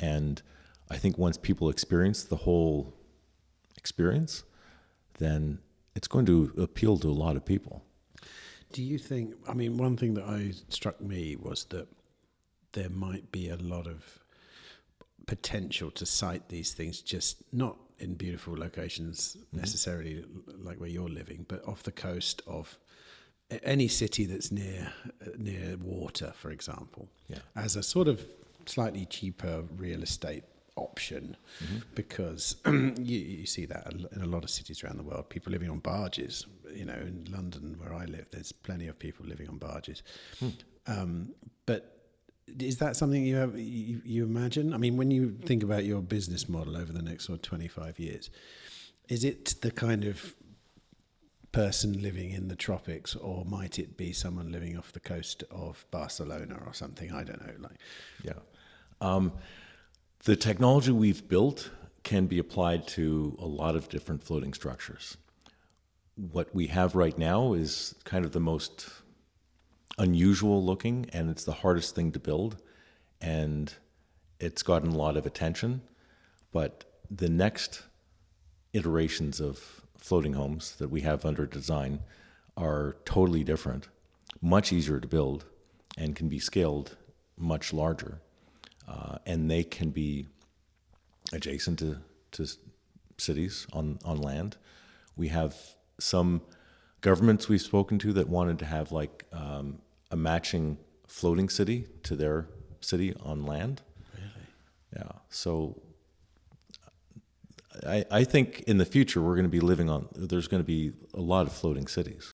And I think once people experience the whole experience, then it's going to appeal to a lot of people. Do you think, I mean, one thing that struck me was that there might be a lot of potential to site these things, just not in beautiful locations necessarily like where you're living, but off the coast of any city that's near water, for example, as a sort of slightly cheaper real estate option, because you see that in a lot of cities around the world, people living on barges. You know, in London where I live, there's plenty of people living on barges. But is that something you imagine? I mean, when you think about your business model over the next sort of 25 years, is it the kind of person living in the tropics, or might it be someone living off the coast of Barcelona or something? I don't know. The technology we've built can be applied to a lot of different floating structures. What we have right now is kind of the most unusual looking, and it's the hardest thing to build, and it's gotten a lot of attention. But the next iterations of floating homes that we have under design are totally different, much easier to build, and can be scaled much larger. And they can be adjacent to cities on land. We have some governments we've spoken to that wanted to have like a matching floating city to their city on land. Really? Yeah. So I think in the future we're going to be there's going to be a lot of floating cities.